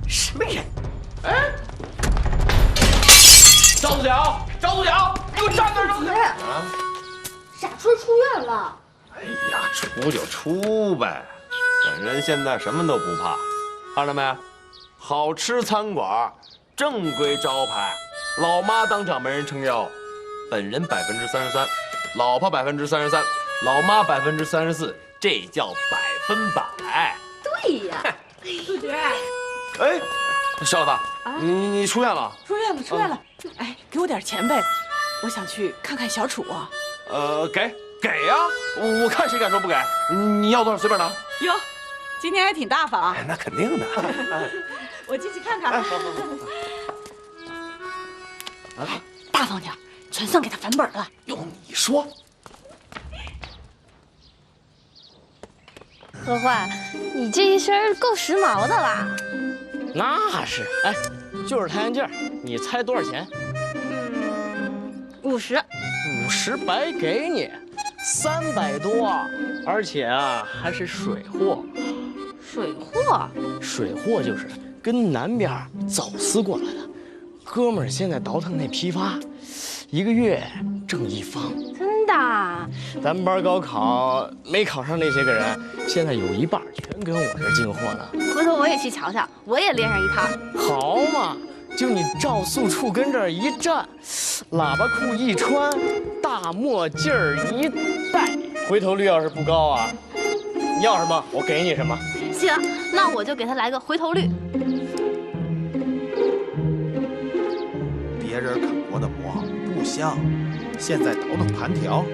什么人？哎，赵组长，赵组长，给我站那儿！赵组长啊！傻春出院了。哎呀，出就出呗，本人现在什么都不怕。看着没？好吃餐馆，正规招牌，老妈当掌门人撑腰，本人33%，老婆33%，老妈34%，这叫100%。对呀，杜绝，哎，小子，你出院了？出院了。哎，给我点钱呗，我想去看看小楚啊。给呀，我看谁敢说不给。你要多少随便拿。哟，今天还挺大方。哎，那肯定的。我进去看看。哎，大方点，全算给他返本了。哟，你说。何坏，你这一身够时髦的啦。那是，哎，就是太阳镜，你猜多少钱50。50白给你，300多，而且啊还是水货。水货？水货就是跟南边走私过来的。哥们儿现在倒腾那批发，1个月挣1方。真的？咱们班高考没考上那些个人，现在有一半全跟我这儿进货呢。回头我也去瞧瞧，我也练上一套。好嘛，就你赵素处跟这儿一站，喇叭裤一穿，大墨镜儿一戴，回头率要是不高啊，你要什么我给你什么。行，那我就给他来个回头率。别人啃过的馍不香，现在倒腾盘条，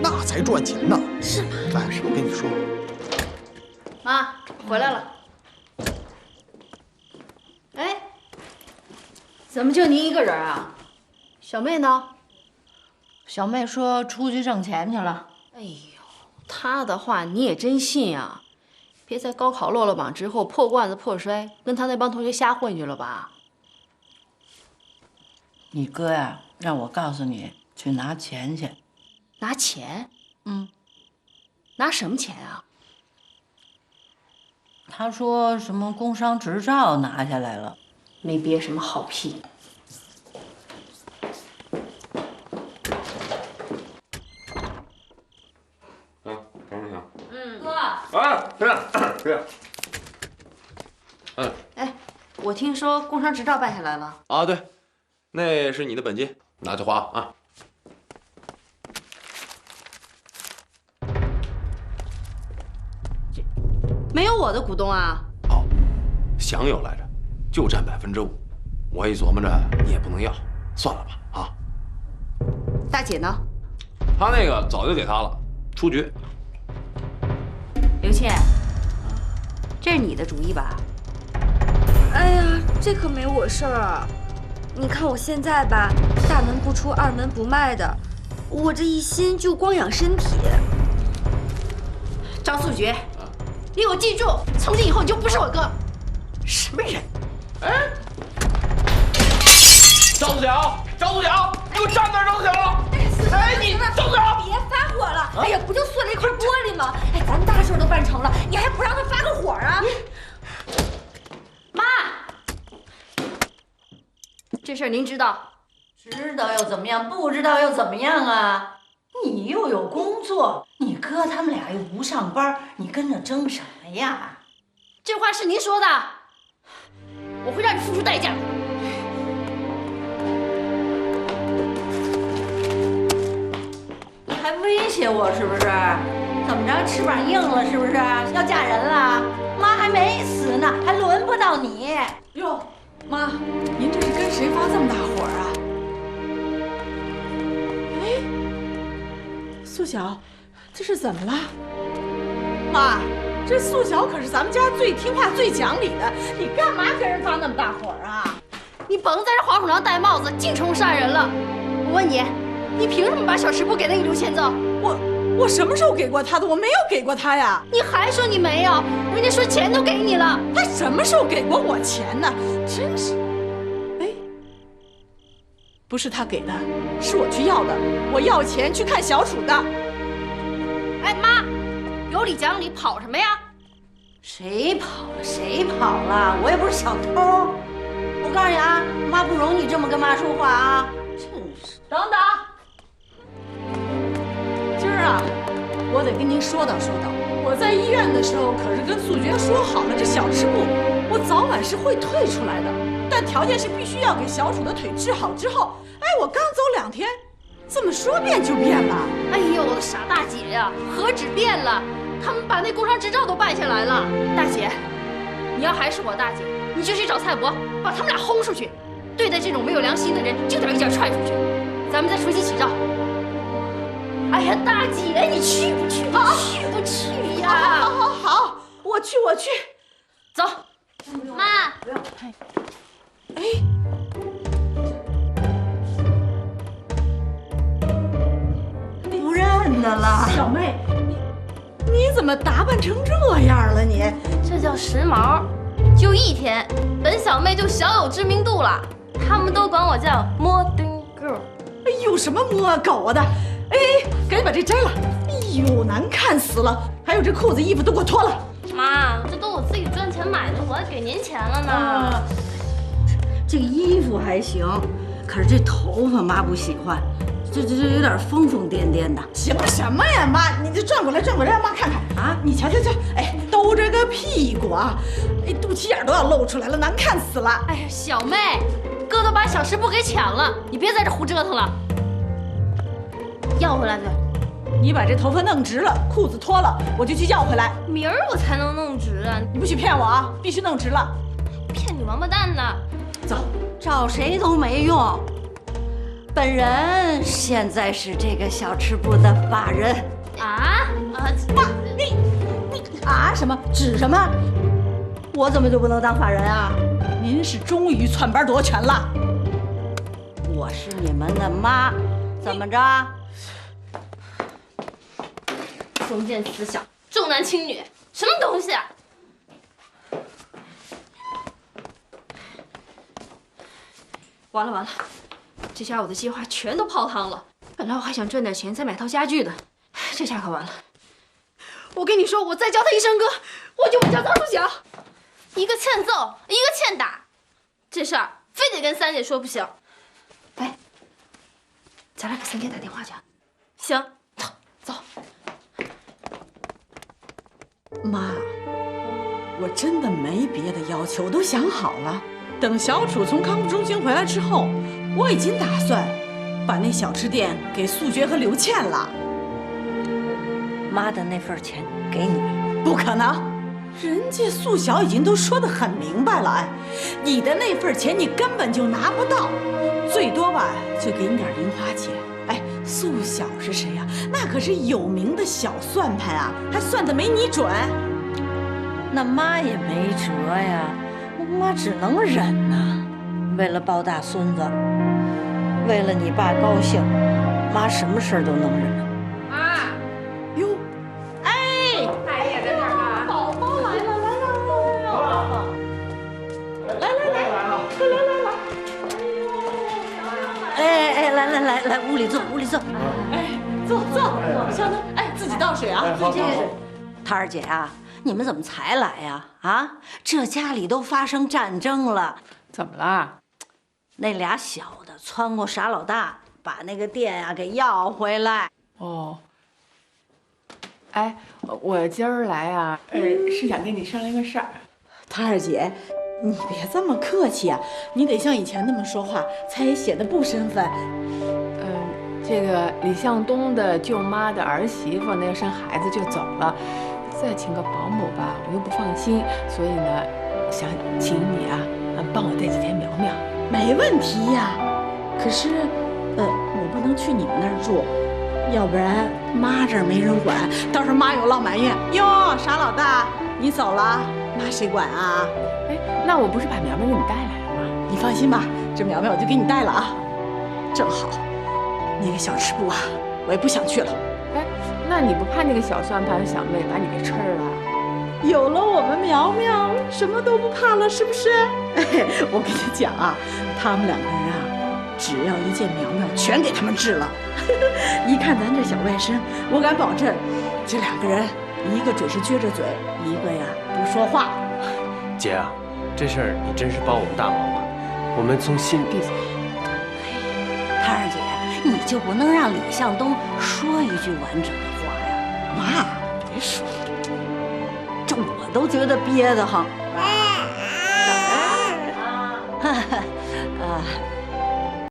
那才赚钱呢。是吗？哎，我跟你说，妈，回来了。哎，怎么就您一个人啊？小妹呢？小妹说出去挣钱去了。哎呦，她的话你也真信啊？别在高考落了榜之后破罐子破摔，跟他那帮同学瞎混去了吧？你哥呀，让我告诉你去拿钱去。拿钱？拿什么钱啊？他说什么工商执照拿下来了，没憋什么好屁。哥，哎，这样，这样。哎，我听说工商执照办下来了。啊，对，那是你的本金，拿去花啊。没有我的股东啊？哦，想有来着，就占5%。我一琢磨着，你也不能要，算了吧啊。大姐呢？他那个早就给他了，出局。刘倩，这是你的主意吧？哎呀，这可没我事儿啊！你看我现在吧，大门不出二门不迈的，我这一心就光养身体。张素菊，你给我记住，从今以后你就不是我哥。什么人？哎，赵组长，赵组长，给我站那儿，赵组长！哎，你赵组长，别发火了！哎呀，不就碎了一块玻璃吗？哎，咱大事都办成了，你还不让他发个火啊？妈，这事儿您知道？知道又怎么样？不知道又怎么样啊？你又有工作，你哥他们俩又不上班，你跟着争什么呀？这话是您说的，我会让你付出代价。你还威胁我是不是？怎么着，翅膀硬了是不是？要嫁人了？妈还没死呢，还轮不到你。哟，妈，您这是跟谁发这么大火啊？哎，素晓，这是怎么了？妈，这素晓可是咱们家最听话、最讲理的，你干嘛跟人发那么大火啊？你甭在这花虎狼戴帽子，净冲杀人了！我问你，你凭什么把小吃部给那个刘千造？我什么时候给过他的？我没有给过他呀！你还说你没有？人家说钱都给你了。他什么时候给过我钱呢？真是，哎，不是他给的，是我去要的。我要钱去看小楚的。哎妈，有理讲理，跑什么呀？谁跑了？谁跑了？我也不是小偷。我告诉你啊，妈不容你这么跟妈说话啊！真是。等等，今儿啊，我得跟您说道说道。我在医院的时候可是跟素珏说好了，这小吃部我早晚是会退出来的，但条件是必须要给小楚的腿治好之后。哎，我刚走2天，怎么说变就变了？哎呦，我的傻大姐呀，何止变了，他们把那工商执照都办下来了。大姐，你要还是我大姐，你就去找蔡伯，把他们俩轰出去。对待这种没有良心的人，就得一脚踹出去。咱们再重新起照。哎呀，大姐，你去不去？你去不去呀？好，我去。走，妈。哎，不认得了。小妹，你怎么打扮成这样了你？这叫时髦。就1天，本小妹就小有知名度了，他们都管我叫 Modern Girl。哎呦，什么摸狗的？哎，赶紧把这摘了！哎呦，难看死了！还有这裤子、衣服都给我脱了！妈，这都我自己赚钱买的，我还给您钱了呢。这个衣服还行，可是这头发妈不喜欢，这有点疯疯癫癫的。什么呀，妈？你这转过来，让妈看看啊！你瞧，哎，兜着个屁股啊，哎，肚脐眼都要露出来了，难看死了！哎呀，小妹，哥都把小吃部给抢了，你别在这胡折腾了。要回来对。你把这头发弄直了，裤子脱了，我就去要回来。明儿我才能弄直啊！你不许骗我啊！必须弄直了。骗你王八蛋呢！走，找谁都没用。本人现在是这个小吃部的法人。妈，你啊什么？指什么？我怎么就不能当法人啊？您是终于篡班夺权了。我是你们的妈，怎么着？封建思想，重男轻女，什么东西啊？完了，这下我的计划全都泡汤了。本来我还想赚点钱再买套家具的，这下可完了。我跟你说，我再叫他一声哥，我就不叫他不行。一个欠揍，一个欠打，这事儿非得跟三姐说不行。哎，咱俩给三姐打电话去。行，走。妈，我真的没别的要求，我都想好了。等小楚从康复中心回来之后，我已经打算把那小吃店给素珏和刘倩了。妈的那份钱给你，不可能，人家素晓已经都说得很明白了。哎，你的那份钱你根本就拿不到，最多吧就给你点零花钱。哎，素晓是谁呀？那可是有名的小算盘啊，还算得没你准。那妈也没辙呀，妈只能忍呐。为了抱大孙子，为了你爸高兴，妈什么事儿都能忍。妈，哟，哎，大爷也在这儿呢。宝宝来了，哎，来，屋里坐。哎，坐，小东，哎，自己倒水啊。这个摊儿姐啊，你们怎么才来呀？啊，这家里都发生战争了。怎么啦？那俩小的撺掇傻老大，把那个店啊给要回来。哦，哎，我今儿来啊，是想跟你商量个事儿。摊儿姐，你别这么客气啊，你得像以前那么说话，才显得不生分。这个李向东的舅妈的儿媳妇那生孩子就走了，再请个保姆吧，我又不放心，所以呢，想请你啊，帮我带几天苗苗。没问题呀，可是，我不能去你们那儿住，要不然妈这儿没人管，到时候妈有落埋怨。哟，傻老大，你走了，妈谁管啊？哎，那我不是把苗苗给你带来了吗？你放心吧，这苗苗我就给你带了啊，正好。那个小吃部啊，我也不想去了。哎，那你不怕那个小算盘小妹把你给吃了？有了我们苗苗，什么都不怕了，是不是？我跟你讲啊，他们两个人啊，只要一见苗苗，全给他们治了。一看咱这小外甥，我敢保证，这两个人一个准是撅着嘴，一个呀不说话。姐啊，这事儿你真是帮我们大忙了，我们从心里。摊儿姐，你就不能让李向东说一句完整的话呀？妈，别说，这我都觉得憋得慌。